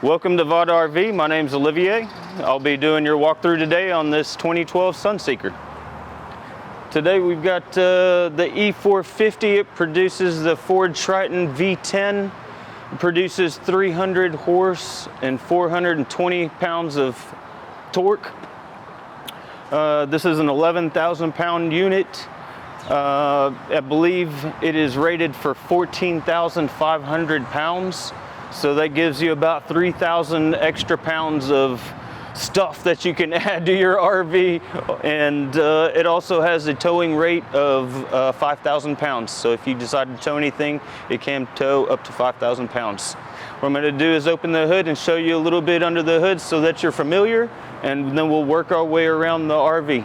Welcome to VOD RV. My name's Olivier. I'll be doing your walkthrough today on this 2012 Sunseeker. Today we've got the E450. It produces the Ford Triton V10. It produces 300 horse and 420 pounds of torque. This is an 11,000 pound unit. I believe it is rated for 14,500 pounds. So that gives you about 3,000 extra pounds of stuff that you can add to your RV. And it also has a towing rate of 5,000 pounds. So if you decide to tow anything, it can tow up to 5,000 pounds. What I'm gonna do is open the hood and show you a little bit under the hood so that you're familiar, and then we'll work our way around the RV.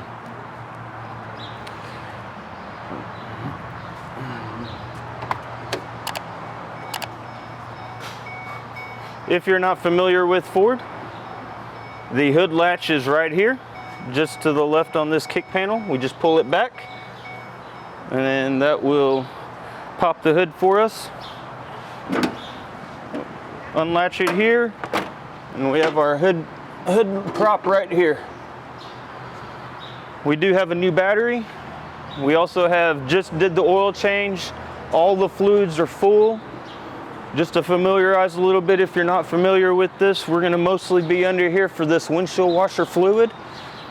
If you're not familiar with Ford, the hood latch is right here, just to the left on this kick panel. We just pull it back, and then that will pop the hood for us. Unlatch it here, and we have our hood prop right here. We do have a new battery. We also just did the oil change. All the fluids are full. Just to familiarize a little bit, if you're not familiar with this, we're gonna mostly be under here for this windshield washer fluid.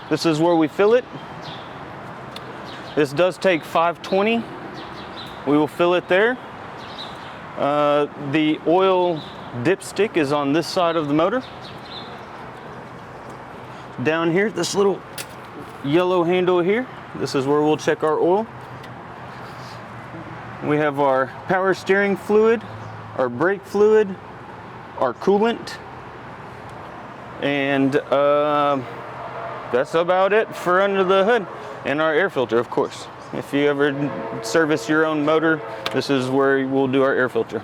This is where we fill it. This does take 520. We will fill it there. The oil dipstick is on this side of the motor. Down here, this little yellow handle here, this is where we'll check our oil. We have our power steering fluid, our brake fluid, our coolant, and that's about it for under the hood. And our air filter, of course. If you ever service your own motor, this is where we'll do our air filter.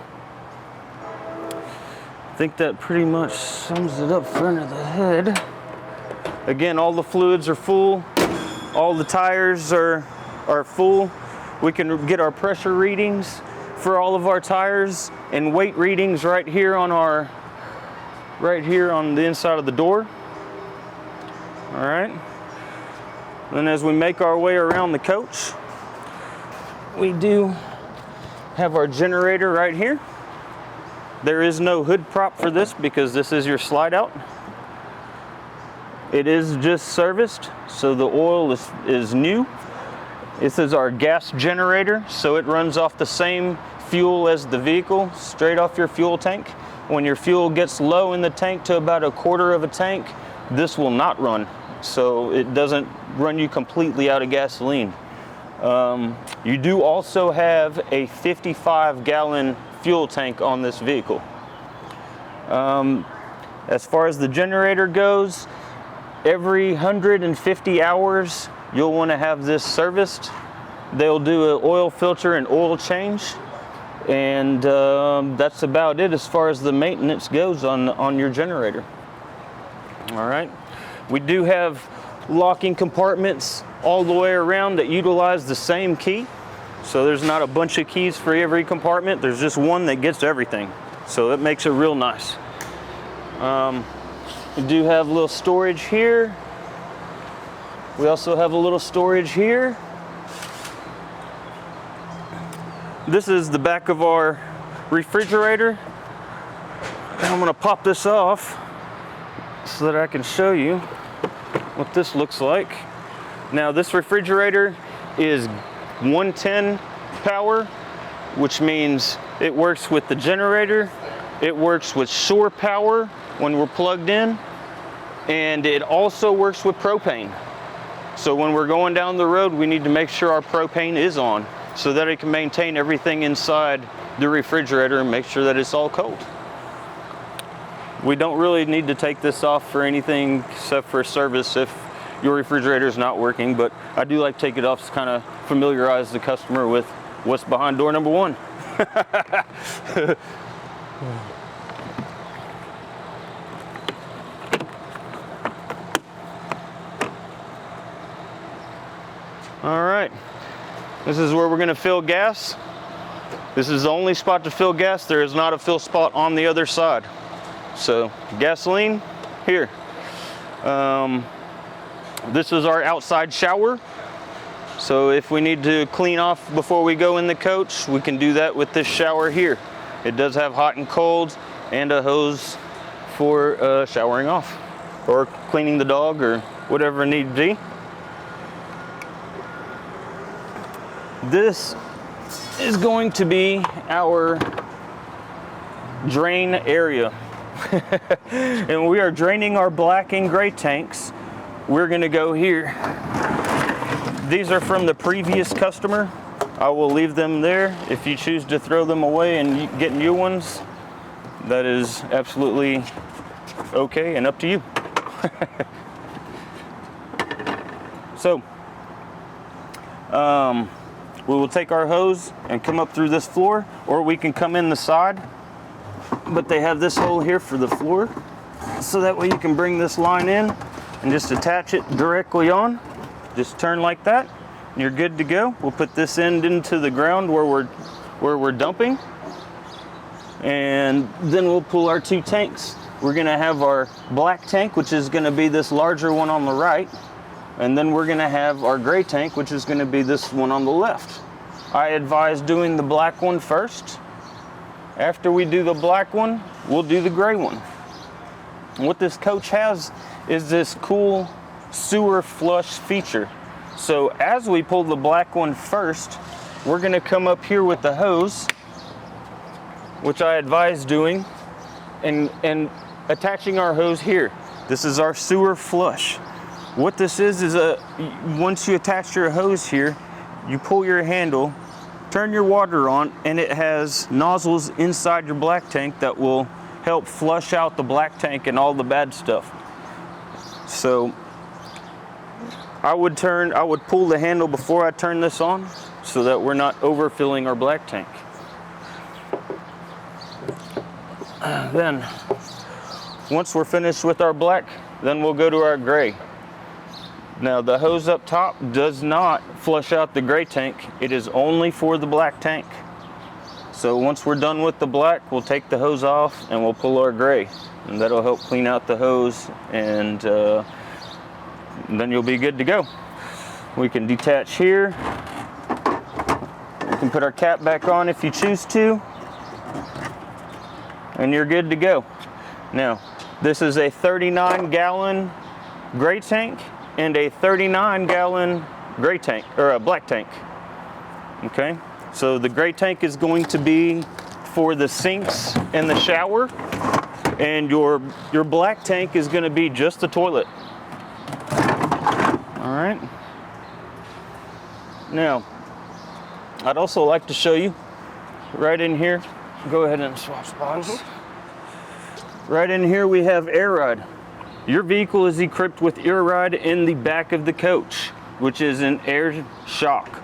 I think that pretty much sums it up for under the hood. Again, all the fluids are full. All the tires are full. We can get our pressure readings for all of our tires and weight readings right here on the inside of the door. All right. Then as we make our way around the coach, we do have our generator right here. There is no hood prop for this because this is your slide out. It is just serviced, so the oil is new. This is our gas generator, so it runs off the same fuel as the vehicle, straight off your fuel tank. When your fuel gets low in the tank to about a quarter of a tank, this will not run. So it doesn't run you completely out of gasoline. You do also have a 55-gallon fuel tank on this vehicle. As far as the generator goes, every 150 hours, you'll want to have this serviced. They'll do an oil filter and oil change. And that's about it as far as the maintenance goes on your generator. All right. We do have locking compartments all the way around that utilize the same key. So there's not a bunch of keys for every compartment. There's just one that gets everything. So that makes it real nice. We do have a little storage here. We also have a little storage here. This is the back of our refrigerator. And I'm gonna pop this off so that I can show you what this looks like. Now this refrigerator is 110 power, which means it works with the generator, it works with shore power when we're plugged in, and it also works with propane. So when we're going down the road, we need to make sure our propane is on so that it can maintain everything inside the refrigerator and make sure that it's all cold. We don't really need to take this off for anything except for service if your refrigerator is not working, but I do like to take it off to kind of familiarize the customer with what's behind door number one. All right, this is where we're gonna fill gas. This is the only spot to fill gas. There is not a fill spot on the other side. So gasoline here. This is our outside shower. So if we need to clean off before we go in the coach, we can do that with this shower here. It does have hot and cold and a hose for showering off or cleaning the dog or whatever need be. This is going to be our drain area. And we are draining our black and gray tanks. We're going to go here. These are from the previous customer. I will leave them there. If you choose to throw them away and get new ones, that is absolutely okay and up to you. So, we will take our hose and come up through this floor, or we can come in the side, but they have this hole here for the floor, so that way you can bring this line in and just attach it directly on. Just turn like that, and you're good to go. We'll put this end into the ground where we're dumping, and then we'll pull our two tanks. We're gonna have our black tank, which is gonna be this larger one on the right, and then we're gonna have our gray tank, which is gonna be this one on the left. I advise doing the black one first. After we do the black one, we'll do the gray one. And what this coach has is this cool sewer flush feature. So as we pull the black one first, we're gonna come up here with the hose, which I advise doing, and attaching our hose here. This is our sewer flush. What this is once you attach your hose here, you pull your handle, turn your water on, and it has nozzles inside your black tank that will help flush out the black tank and all the bad stuff. So I would pull the handle before I turn this on so that we're not overfilling our black tank. Then once we're finished with our black, then we'll go to our gray. Now the hose up top does not flush out the gray tank. It is only for the black tank. So once we're done with the black, we'll take the hose off and we'll pull our gray. And that'll help clean out the hose, and then you'll be good to go. We can detach here. We can put our cap back on if you choose to. And you're good to go. Now, this is a 39-gallon gray tank and a 39-gallon gray tank, or a black tank. Okay, so the gray tank is going to be for the sinks and the shower, and your black tank is going to be just the toilet. All right. Now, I'd also like to show you right in here. Go ahead and swap spots. Right in here we have air ride. Your vehicle is equipped with air ride in the back of the coach, which is an air shock.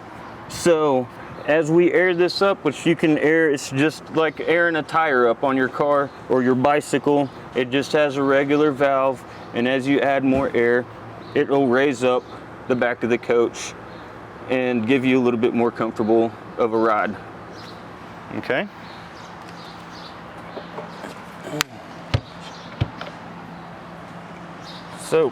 So as we air this up, which you can air, it's just like airing a tire up on your car or your bicycle. It just has a regular valve, and as you add more air, it will raise up the back of the coach and give you a little bit more comfortable of a ride. Okay. So,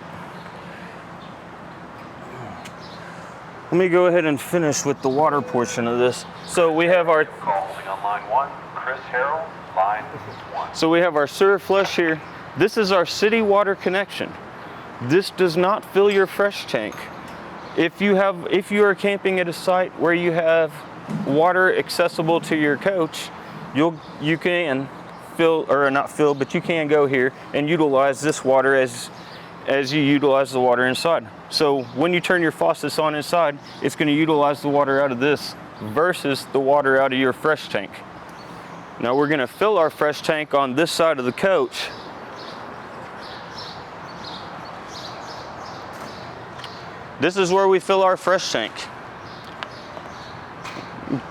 let me go ahead and finish with the water portion of this. So we have our calling on line 1, Chris Harrell, line 1. So we have our sewer flush here. This is our city water connection. This does not fill your fresh tank. If you are camping at a site where you have water accessible to your coach, you can fill, or not fill, but you can go here and utilize this water as you utilize the water inside. So when you turn your faucets on inside, it's going to utilize the water out of this versus the water out of your fresh tank. Now we're going to fill our fresh tank on this side of the coach. This is where we fill our fresh tank.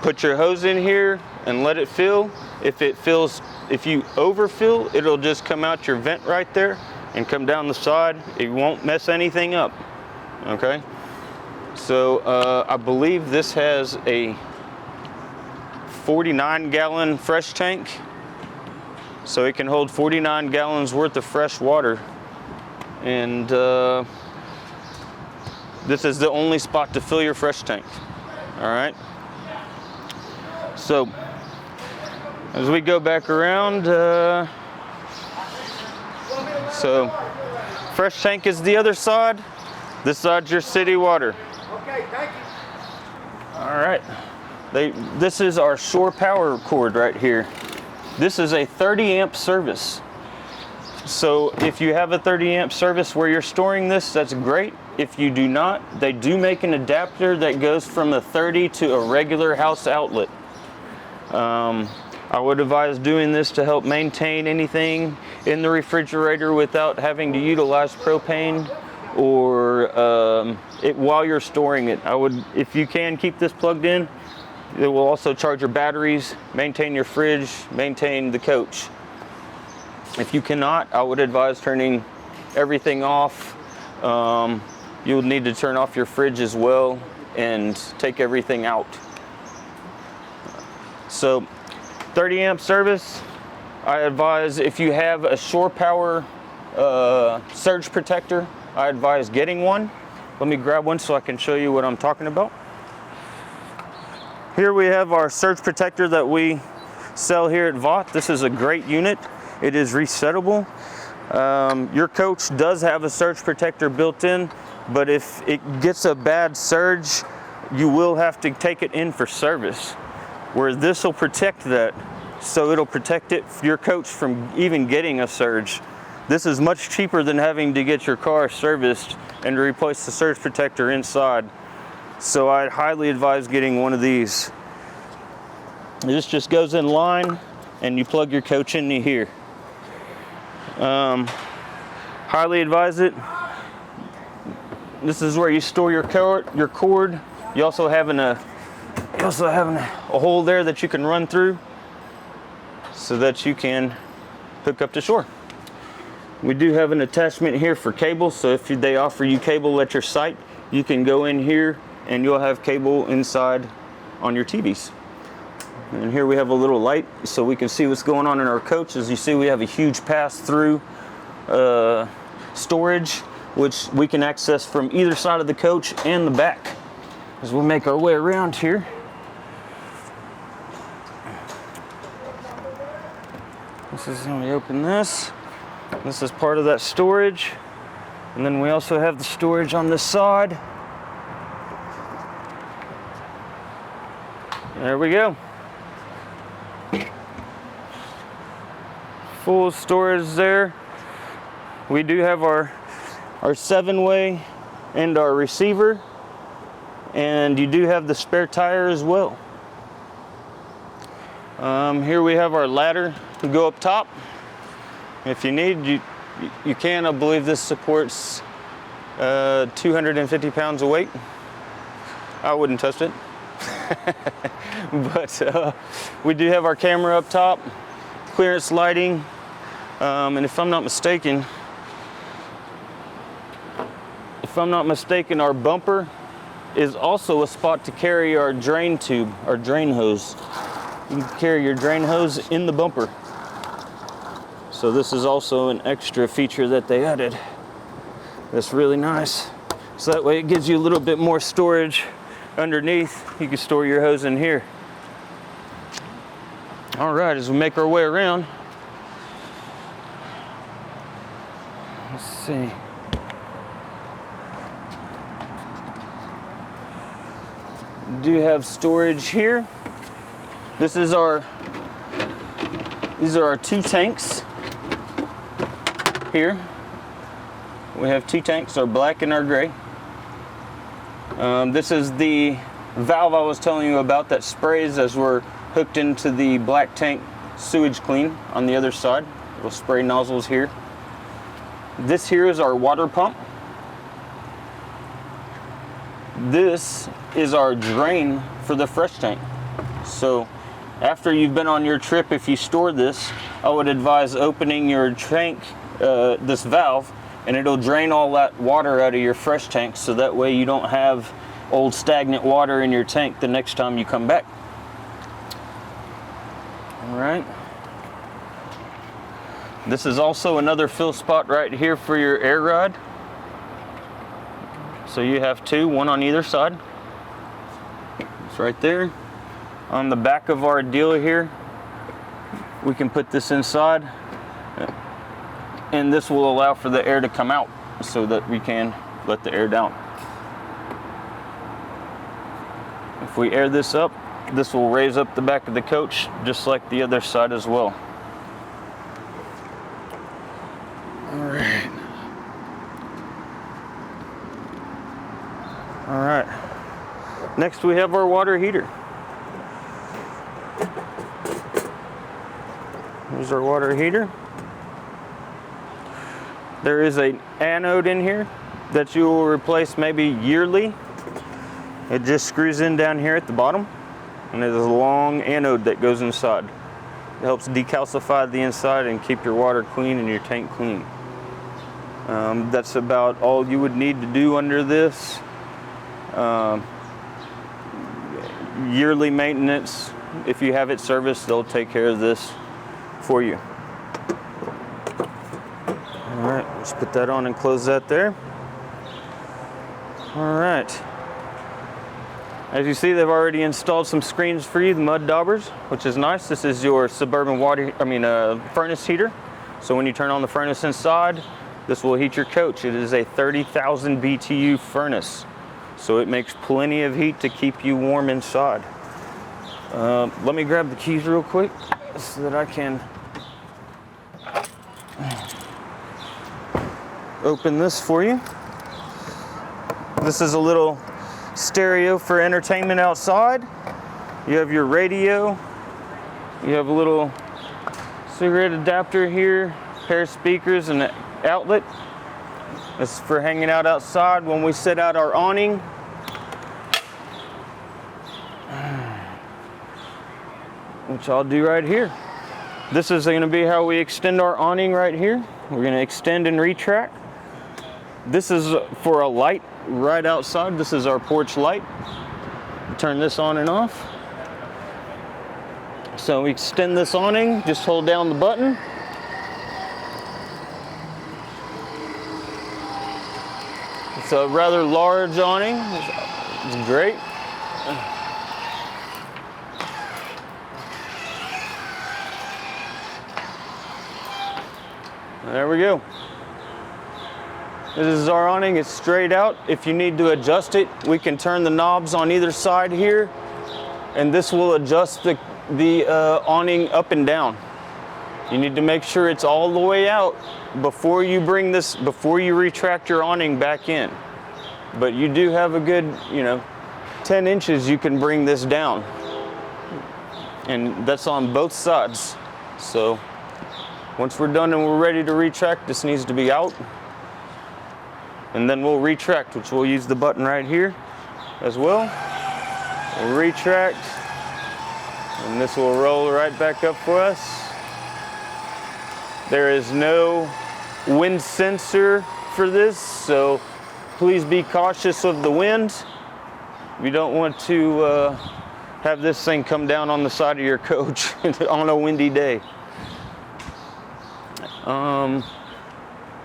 Put your hose in here and let it fill. If you overfill, it'll just come out your vent right there and come down the side. It won't mess anything up. Okay, so I believe this has a 49-gallon fresh tank. So it can hold 49 gallons worth of fresh water. And this is the only spot to fill your fresh tank. All right. So as we go back around, so fresh tank is the other side. This side's your city water. Okay, thank you. All right. This is our shore power cord right here. This is a 30 amp service. So if you have a 30 amp service where you're storing this, that's great. If you do not, they do make an adapter that goes from a 30 to a regular house outlet. I would advise doing this to help maintain anything in the refrigerator without having to utilize propane or while you're storing it. I would, if you can, keep this plugged in. It will also charge your batteries, maintain your fridge, maintain the coach. If you cannot, I would advise turning everything off. You'll need to turn off your fridge as well and take everything out. So 30 amp service, I advise if you have a shore power surge protector, I advise getting one. Let me grab one so I can show you what I'm talking about. Here we have our surge protector that we sell here at Vought. This is a great unit. It is resettable. Your coach does have a surge protector built in, but if it gets a bad surge, you will have to take it in for service. Where this will protect that, so it'll protect your coach from even getting a surge. This is much cheaper than having to get your car serviced and to replace the surge protector inside. So I'd highly advise getting one of these. This just goes in line and you plug your coach into here. Highly advise it. This is where you store your cord. You also have a hole there that you can run through so that you can hook up to shore. We do have an attachment here for cable, so if they offer you cable at your site, you can go in here and you'll have cable inside on your TVs. And here we have a little light so we can see what's going on in our coach. As you see, we have a huge pass-through storage, which we can access from either side of the coach and the back. As we make our way around here, this is when we open this. This is part of that storage. And then we also have the storage on this side. There we go. Full storage there. We do have our 7-way and our receiver. And you do have the spare tire as well. Here we have our ladder to go up top. If you need, you can. I believe this supports 250 pounds of weight. I wouldn't touch it. But we do have our camera up top, clearance lighting, and if I'm not mistaken, our bumper is also a spot to carry our drain tube, our drain hose. You can carry your drain hose in the bumper. So this is also an extra feature that they added. That's really nice. So that way it gives you a little bit more storage underneath. You can store your hose in here. All right, as we make our way around, let's see. We do have storage here. These are our 2 tanks here. We have 2 tanks, our black and our gray. This is the valve I was telling you about that sprays as we're hooked into the black tank sewage clean on the other side. Little spray nozzles here. This here is our water pump. This is our drain for the fresh tank. So after you've been on your trip, if you store this, I would advise opening your tank, this valve, and it'll drain all that water out of your fresh tank, so that way you don't have old stagnant water in your tank the next time you come back. All right. This is also another fill spot right here for your air ride. So you have two, one on either side. It's right there. On the back of our deal here, we can put this inside, and this will allow for the air to come out so that we can let the air down. If we air this up, this will raise up the back of the coach just like the other side as well. Alright. Alright. Next we have our water heater. Here's our water heater. There is an anode in here that you will replace maybe yearly. It just screws in down here at the bottom, and there's a long anode that goes inside. It helps decalcify the inside and keep your water clean and your tank clean. That's about all you would need to do under this. Yearly maintenance, if you have it serviced, they'll take care of this for you. All right, let's put that on and close that there. All right. As you see, they've already installed some screens for you, the mud daubers, which is nice. This is your suburban furnace heater. So when you turn on the furnace inside, this will heat your coach. It is a 30,000 BTU furnace, so it makes plenty of heat to keep you warm inside. Let me grab the keys real quick so that I can open this for you. This is a little stereo for entertainment outside. You have your radio. You have a little cigarette adapter here, pair of speakers, and an outlet. This is for hanging out outside when we set out our awning. Which I'll do right here. This is going to be how we extend our awning right here. We're going to extend and retract. This is for a light right outside. This is our porch light. Turn this on and off. So we extend this awning, just hold down the button. It's a rather large awning. It's great. There we go. This is our awning. It's straight out. If you need to adjust it, we can turn the knobs on either side here, and this will adjust the awning up and down. You need to make sure it's all the way out before you retract your awning back in. But you do have a good, 10 inches you can bring this down. And that's on both sides. So once we're done and we're ready to retract, this needs to be out. And then we'll retract, which we'll use the button right here as well. We'll retract, and this will roll right back up for us. There is no wind sensor for this, so please be cautious of the wind. We don't want to have this thing come down on the side of your coach on a windy day.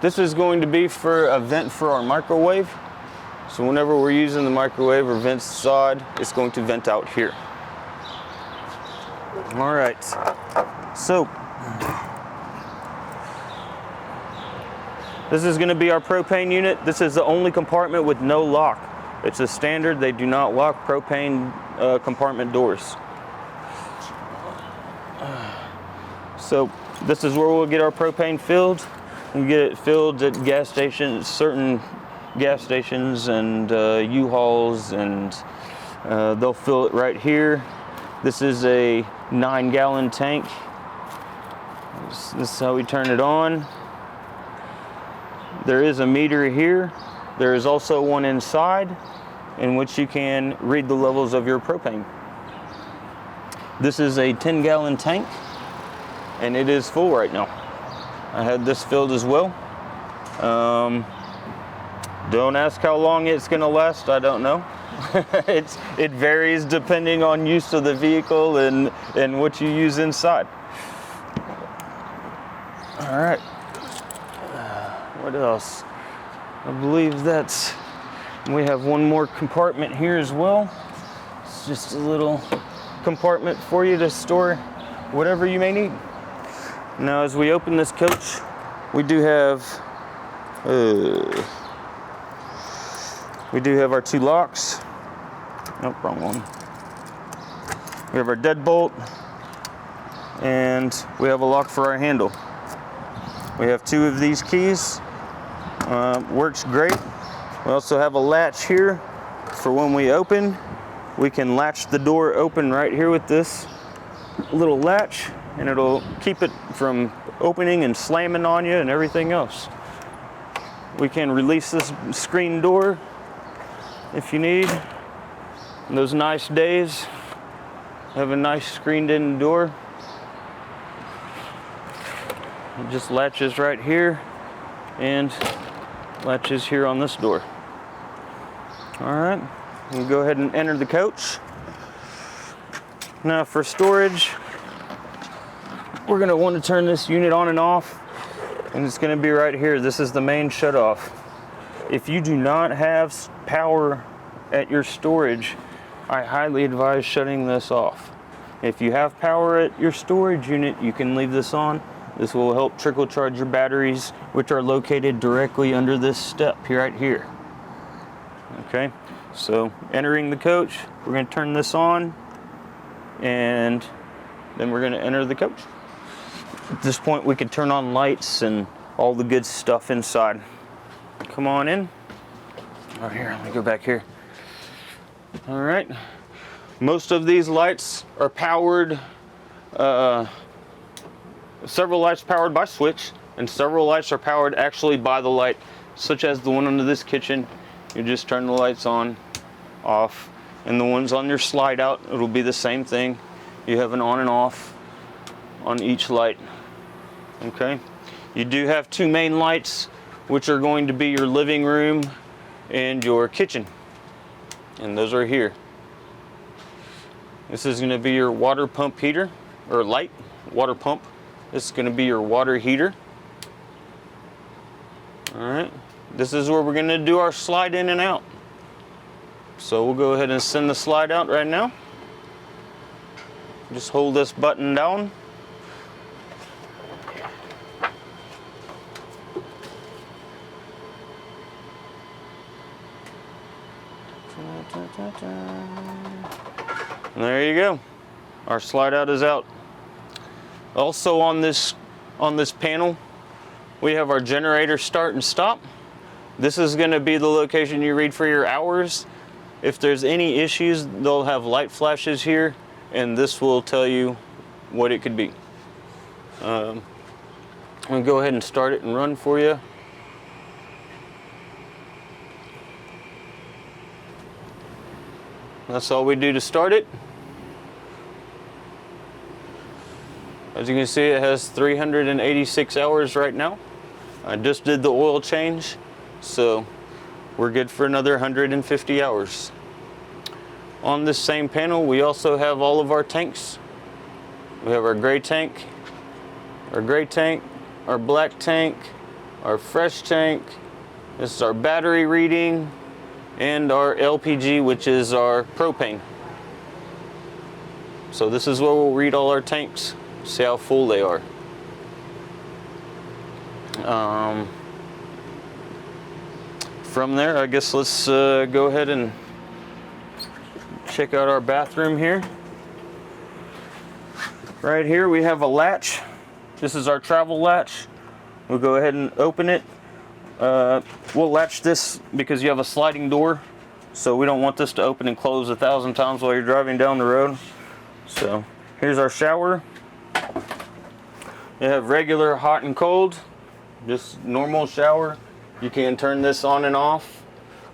This is going to be for a vent for our microwave. So whenever we're using the microwave or vent side, it's going to vent out here. All right, so this is going to be our propane unit. This is the only compartment with no lock. It's a standard. They do not lock propane compartment doors. So this is where we'll get our propane filled. We get it filled at gas stations, certain gas stations and U-Hauls, and they'll fill it right here. This is a 9-gallon tank. This is how we turn it on. There is a meter here. There is also one inside in which you can read the levels of your propane. This is a 10-gallon tank, and it is full right now. I had this filled as well. Don't ask how long it's going to last. I don't know. It varies depending on use of the vehicle and what you use inside. All right. What else? I believe that's, we have one more compartment here as well. It's just a little compartment for you to store whatever you may need. Now, as we open this coach, we do have our 2 locks. Nope, wrong one. We have our deadbolt, and we have a lock for our handle. We have 2 of these keys. Works great. We also have a latch here for when we open. We can latch the door open right here with this little latch, and it'll keep it from opening and slamming on you and everything else. We can release this screen door if you need. On those nice days, have a nice screened in door. It just latches right here and latches here on this door. All right, we'll go ahead and enter the coach. Now for storage, we're gonna want to turn this unit on and off, and it's gonna be right here. This is the main shutoff. If you do not have power at your storage, I highly advise shutting this off. If you have power at your storage unit, you can leave this on. This will help trickle charge your batteries, which are located directly under this step right here. Okay, so entering the coach, we're going to turn this on, and then we're going to enter the coach. At this point, we can turn on lights and all the good stuff inside. Come on in. Oh, here, let me go back here. All right. Most of these lights are powered, several lights powered by switch, and several lights are powered actually by the light, such as the one under this kitchen. You just turn the lights on, off, and the ones on your slide out, it'll be the same thing. You have an on and off on each light. Okay. You do have 2 main lights, which are going to be your living room and your kitchen, and those are here. This is going to be your water pump heater, or light water pump. This is going to be your water heater. All right, this is where we're going to do our slide in and out. So we'll go ahead and send the slide out right now. Just hold this button down. And there you go. Our slide out is out. Also on this panel, we have our generator start and stop. This is going to be the location you read for your hours. If there's any issues, they'll have light flashes here, and this will tell you what it could be. I'm going to go ahead and start it and run for you. That's all we do to start it. As you can see, it has 386 hours right now. I just did the oil change, so we're good for another 150 hours. On this same panel, we also have all of our tanks. We have our gray tank, our black tank, our fresh tank. This is our battery reading, and our LPG, which is our propane. So this is where we'll read all our tanks, see how full they are. From there, I guess let's go ahead and check out our bathroom here. Right here we have a latch. This is our travel latch. We'll go ahead and open it. We'll latch this because you have a sliding door, so we don't want this to open and close 1,000 times while you're driving down the road. So here's our shower. You have regular hot and cold, just normal shower. You can turn this on and off.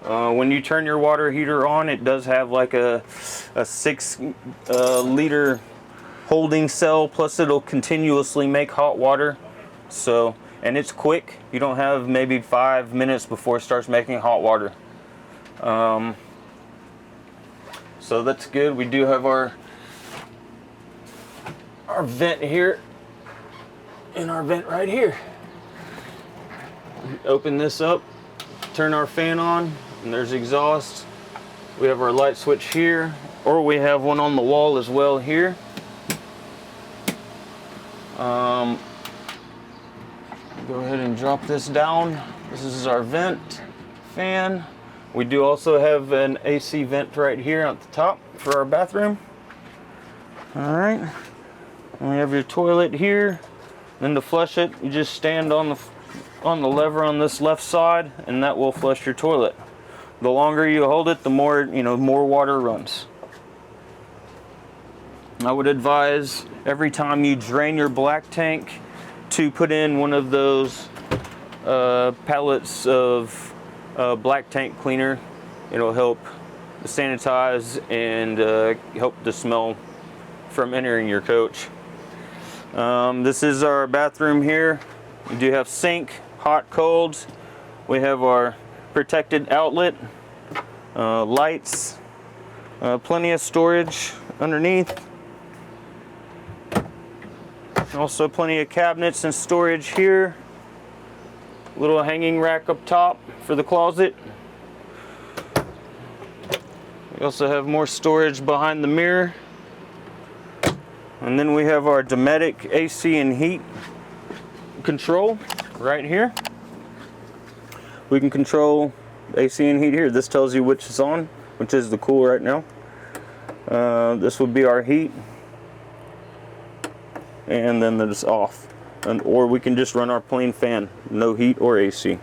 When you turn your water heater on, it does have like a 6 liter holding cell, plus it'll continuously make hot water. So, and it's quick. You don't have maybe 5 minutes before it starts making hot water. So that's good. We do have our vent here in our vent right here. Open this up, turn our fan on, and there's exhaust. We have our light switch here, or we have one on the wall as well here. Go ahead and drop this down. This is our vent fan. We do also have an AC vent right here at the top for our bathroom. All right, and we have your toilet here. Then to flush it, you just stand on the lever on this left side, and that will flush your toilet. The longer you hold it, the more, more water runs. I would advise every time you drain your black tank to put in one of those pallets of black tank cleaner. It'll help sanitize and help the smell from entering your coach. This is our bathroom here. We do have sink, hot, cold. We have our protected outlet, lights, plenty of storage underneath. Also plenty of cabinets and storage here. Little hanging rack up top for the closet. We also have more storage behind the mirror. And then we have our Dometic AC and heat control right here. We can control AC and heat here. This tells you which is on, which is the cool right now. This would be our heat. And then it's off. Or we can just run our plain fan, no heat or AC.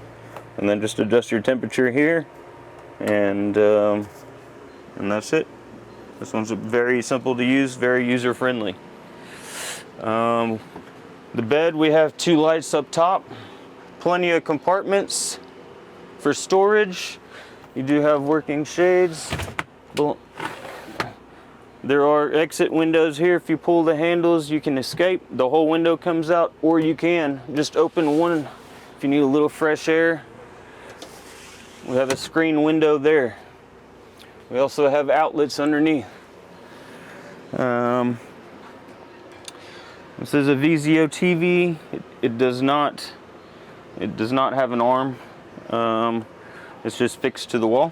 And then just adjust your temperature here, and that's it. This one's very simple to use, very user friendly. The bed, we have 2 lights up top, plenty of compartments for storage. You do have working shades. There are exit windows here. If you pull the handles, you can escape. The whole window comes out, or you can just open one if you need a little fresh air. We have a screen window there. We also have outlets underneath. This is a VZO TV. It does not have an arm. It's just fixed to the wall.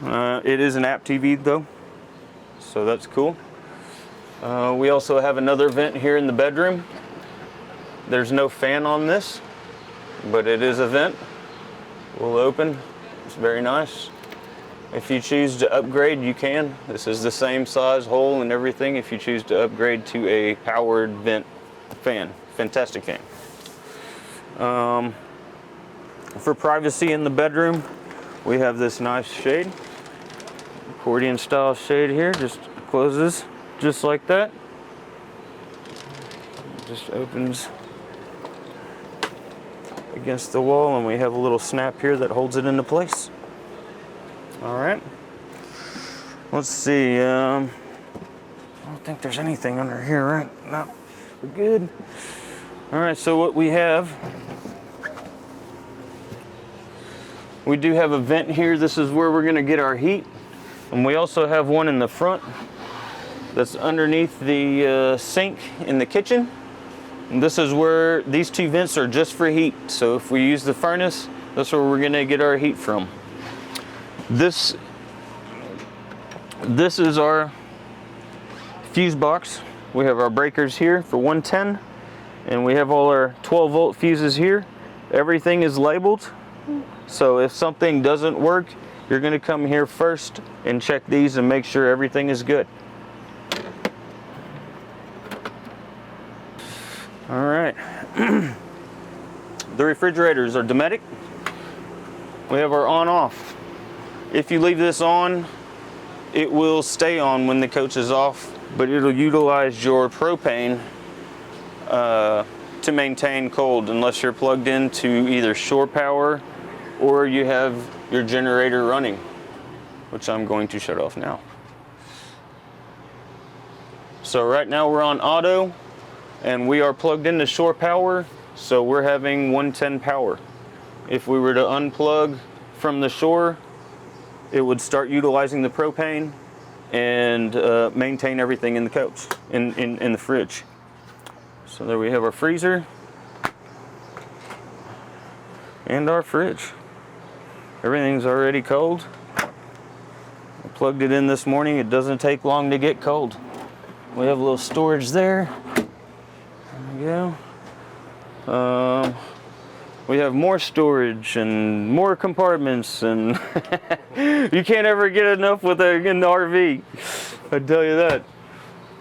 It is an app TV though, so that's cool. We also have another vent here in the bedroom. There's no fan on this, but it is a vent. Will open. It's very nice. If you choose to upgrade, you can. This is the same size hole and everything if you choose to upgrade to a powered vent fan. Fantastic fan. For privacy in the bedroom, we have this nice shade. Accordion style shade here. Just closes just like that. Just opens against the wall, and we have a little snap here that holds it into place. All right, let's see. I don't think there's anything under here, right? No, we're good. All right, so what we have, we do have a vent here. This is where we're gonna get our heat. And we also have one in the front that's underneath the sink in the kitchen. And this is where these 2 vents are just for heat. So if we use the furnace, that's where we're gonna get our heat from. This is our fuse box. We have our breakers here for 110, and we have all our 12-volt fuses here. Everything is labeled, so if something doesn't work, you're going to come here first and check these and make sure everything is good. All right. The refrigerators are Dometic. We have our on-off. If you leave this on, it will stay on when the coach is off, but it'll utilize your propane to maintain cold unless you're plugged into either shore power or you have your generator running, which I'm going to shut off now. So right now we're on auto and we are plugged into shore power, so we're having 110 power. If we were to unplug from the shore, it would start utilizing the propane and maintain everything in the coach, in the fridge. So So there we have our freezer and our fridge. Everything's already cold. I plugged it in this morning. It doesn't take long to get cold. We have a little storage there. There we go. We have more storage and more compartments, and you can't ever get enough with in the RV. I tell you that.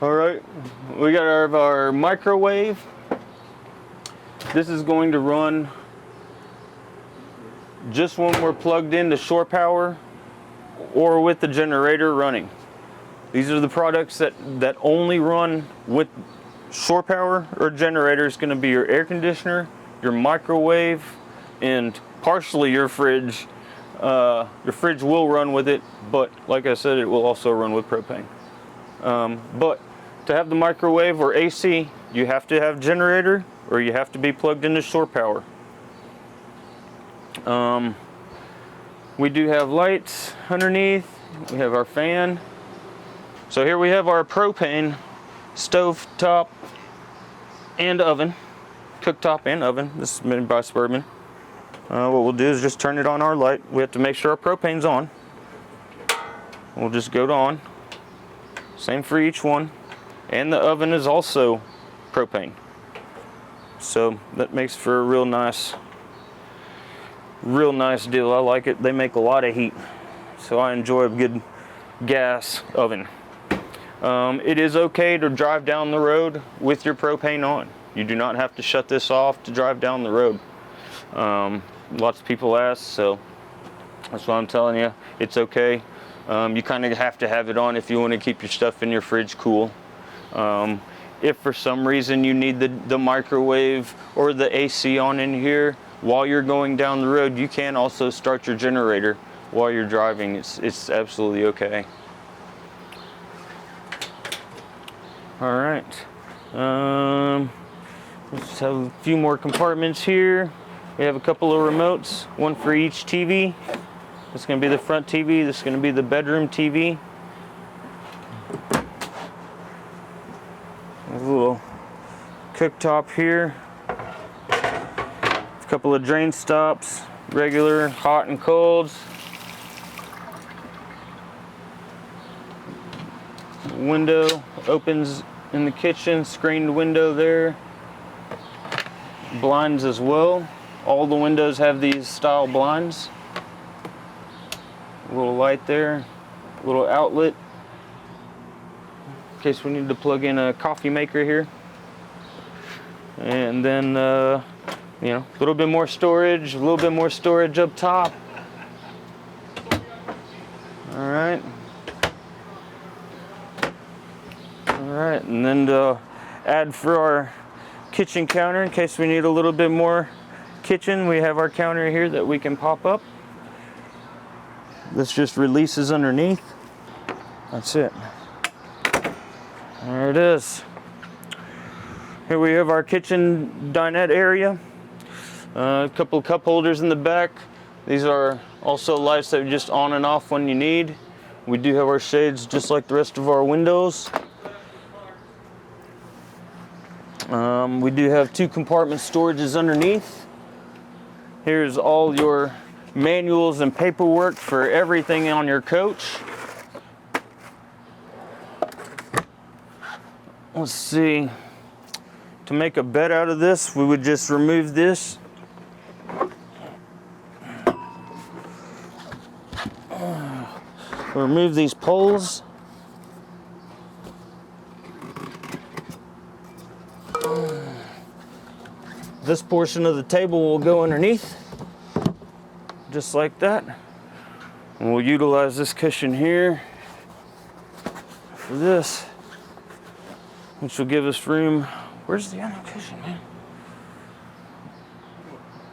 All right, we got our microwave. This is going to run just when we're plugged into shore power or with the generator running. These are the products that only run with shore power or generator. Is going to be your air conditioner, your microwave, and partially your fridge. Your fridge will run with it, but like I said, it will also run with propane. But to have the microwave or AC, you have to have generator or you have to be plugged into shore power. We do have lights underneath. We have our fan. So here we have our propane stove top and oven, cooktop and oven. This is made by Suburban. What we'll do is just turn it on our light. We have to make sure our propane's on. We'll just go to on. Same for each one. And the oven is also propane. So that makes for a real nice deal. I like it. They make a lot of heat. So I enjoy a good gas oven. It is okay to drive down the road with your propane on. You do not have to shut this off to drive down the road. Lots of people ask, so that's why I'm telling you, it's okay. You kind of have to have it on if you want to keep your stuff in your fridge cool. If for some reason you need the microwave or the AC on in here while you're going down the road, you can also start your generator while you're driving. It's absolutely okay. All right. Let's have a few more compartments here. We have a couple of remotes, one for each TV. This is going to be the front TV. This is going to be the bedroom TV. A little cooktop here. A couple of drain stops, regular, hot and colds. Window opens in the kitchen, screened window there. Blinds as well. All the windows have these style blinds. A little light there, a little outlet in case we need to plug in a coffee maker here. And then, a little bit more storage, up top. All right. And then to add for our kitchen counter, in case we need a little bit more kitchen, we have our counter here that we can pop up. This just releases underneath. That's it. There it is. Here we have our kitchen dinette area. A couple of cup holders in the back. These are also lights that are just on and off when you need. We do have our shades just like the rest of our windows. We do have 2 compartment storages underneath. Here's all your manuals and paperwork for everything on your coach. Let's see. To make a bed out of this, we would just remove this. Remove these poles. This portion of the table will go underneath, just like that. And we'll utilize this cushion here for this, which will give us room. Where's the other cushion, man?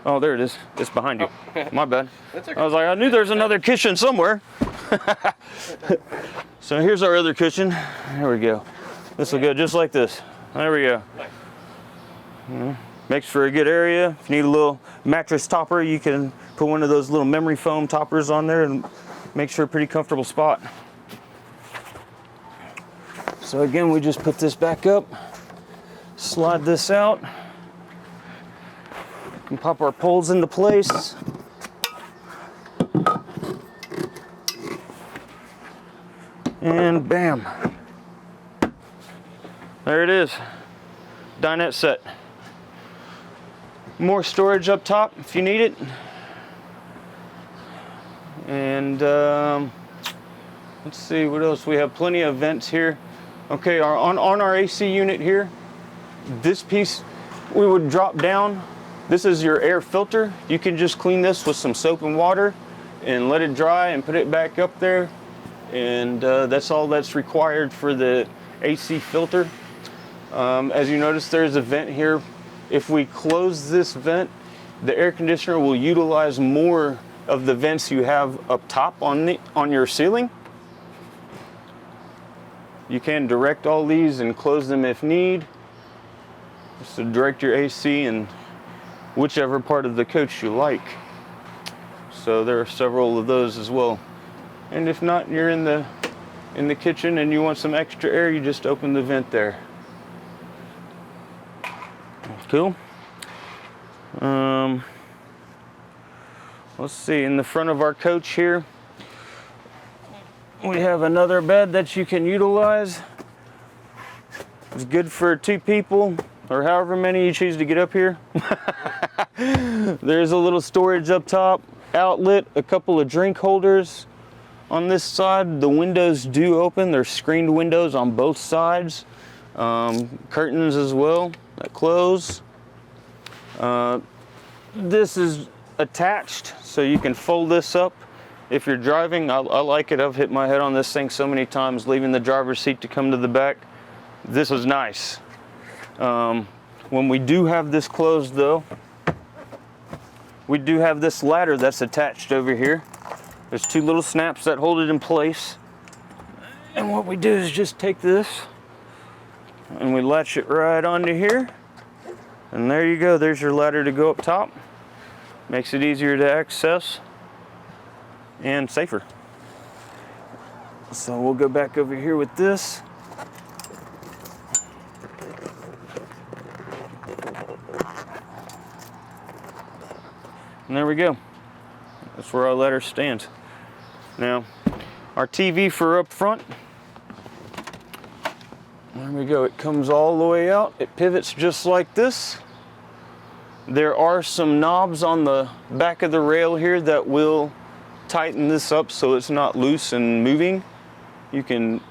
Oh, there it is. It's behind you. Oh. My bad. That's okay. I was like, I knew there's another cushion somewhere. So here's our other cushion. There we go. This will go just like this. There we go. Makes for a good area. If you need a little mattress topper, you can put one of those little memory foam toppers on there and makes for a pretty comfortable spot. So again, we just put this back up. slide this out. We can pop our poles into place. And bam. There it is. Dinette set. More storage up top if you need it. And let's see what else. We have plenty of vents here. Okay, on our AC unit here, this piece we would drop down. This is your air filter. You can just clean this with some soap and water and let it dry and put it back up there. And that's all that's required for the AC filter. As you notice, there's a vent here. If we close this vent, the air conditioner will utilize more of the vents you have up top on your ceiling. You can direct all these and close them if need. Just to direct your AC in whichever part of the coach you like. So there are several of those as well. And if not, you're in the kitchen and you want some extra air, you just open the vent there. Cool. Let's see, in the front of our coach here, we have another bed that you can utilize. It's good for 2 people or however many you choose to get up here. There's a little storage up top, outlet, a couple of drink holders. On this side, the windows do open. They're screened windows on both sides. Curtains as well that close. This is attached, so you can fold this up if you're driving. I like it. I've hit my head on this thing so many times, leaving the driver's seat to come to the back. This is nice. When we do have this closed though, we do have this ladder that's attached over here. There's 2 little snaps that hold it in place. And what we do is just take this and we latch it right onto here. And there you go, there's your ladder to go up top. Makes it easier to access and safer. So we'll go back over here with this. And there we go. That's where our ladder stands. Now, our TV for up front. There we go, it comes all the way out. It pivots just like this. There are some knobs on the back of the rail here that will tighten this up so it's not loose and moving. You can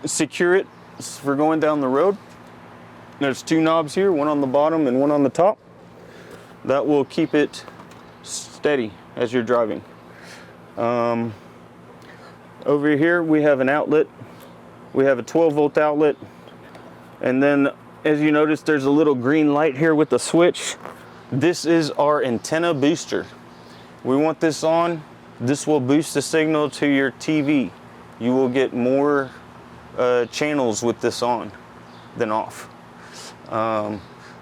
secure it for going down the road. There's 2 knobs here, one on the bottom and one on the top. That will keep it steady as you're driving. Over here we have an outlet. We have a 12-volt outlet. And then as you notice, there's a little green light here with the switch. This is our antenna booster. We want this on. This will boost the signal to your TV. You will get more channels with this on than off.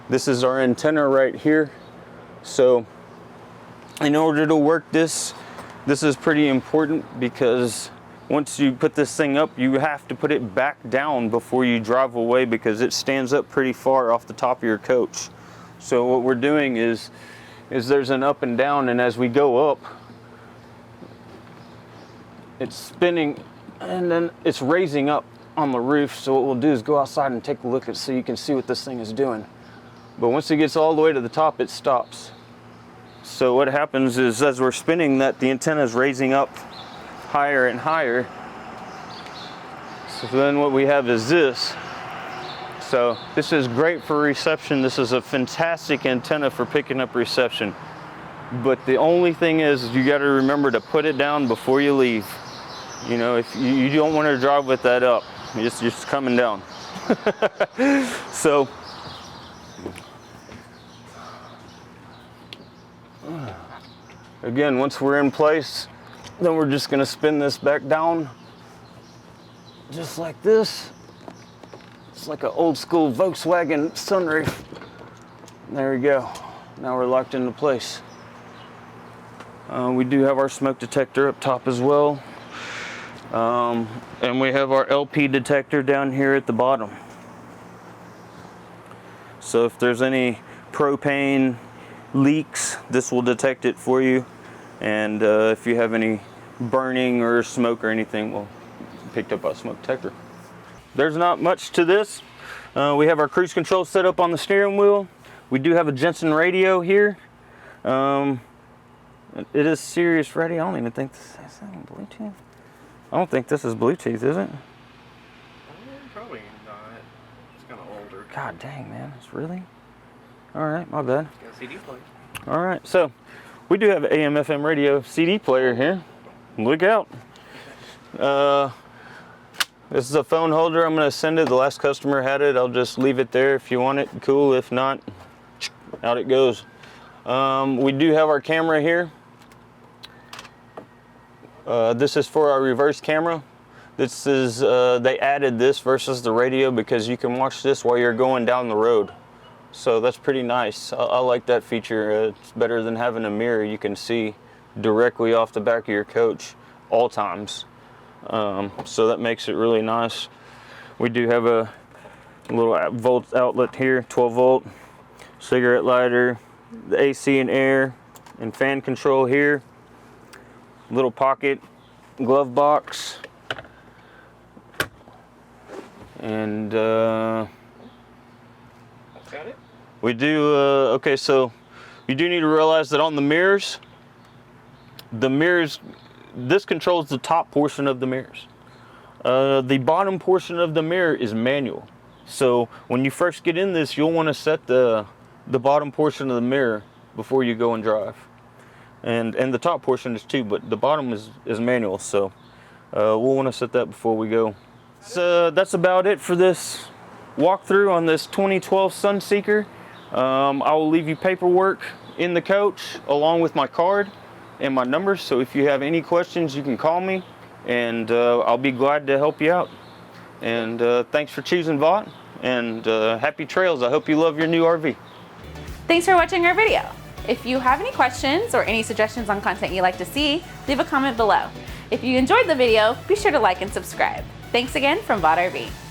This is our antenna right here. So in order to work this is pretty important, because once you put this thing up, you have to put it back down before you drive away, because it stands up pretty far off the top of your coach. So what we're doing is there's an up and down, and as we go up, it's spinning and then it's raising up on the roof. So what we'll do is go outside and take a look at, so you can see what this thing is doing. But once it gets all the way to the top, it stops. So what happens is, as we're spinning that, the antenna is raising up higher and higher. So then what we have is this. So this is great for reception. This is a fantastic antenna for picking up reception. But the only thing is you got to remember to put it down before you leave. You know, if you don't want to drive with that up, it's just coming down. So again, once we're in place, then we're just going to spin this back down just like this. It's like an old school Volkswagen sunroof. There we go. Now we're locked into place. We do have our smoke detector up top as well. And we have our LP detector down here at the bottom. So if there's any propane leaks, this will detect it for you. And if you have any burning or smoke or anything, well, picked up by a smoke detector. There's not much to this. We have our cruise control set up on the steering wheel. We do have a Jensen radio here. It is Sirius radio. I don't even think this is Bluetooth. I don't think this is Bluetooth, is it? Probably not. It's kind of older. God dang, man. It's really? All right, my bad. Got a CD player. All right, so we do have an AM/FM radio CD player here. Look out. This is a phone holder. I'm going to send it. The last customer had it. I'll just leave it there. If you want it, cool. If not, out it goes. We do have our camera here. This is for our reverse camera. This is, they added this versus the radio because you can watch this while you're going down the road. So that's pretty nice. I like that feature. It's better than having a mirror. You can see directly off the back of your coach all times. So that makes it really nice. We do have a little volt outlet here, 12 volt, cigarette lighter, the AC and air and fan control here. Little pocket glove box, and Got it? we do okay, so you do need to realize that on the mirrors, this controls the top portion of the mirrors. The bottom portion of the mirror is manual, so when you first get in this, you'll want to set the bottom portion of the mirror before you go and drive. And the top portion is too, but the bottom is manual, so we'll want to set that before we go. So that's about it for this walkthrough on this 2012 Sunseeker. I will leave you paperwork in the coach along with my card and my number, so if you have any questions, you can call me, and I'll be glad to help you out. And thanks for choosing Vaught, and happy trails. I hope you love your new RV. Thanks for watching our video. If you have any questions or any suggestions on content you'd like to see, leave a comment below. If you enjoyed the video, be sure to like and subscribe. Thanks again from Vaught RV.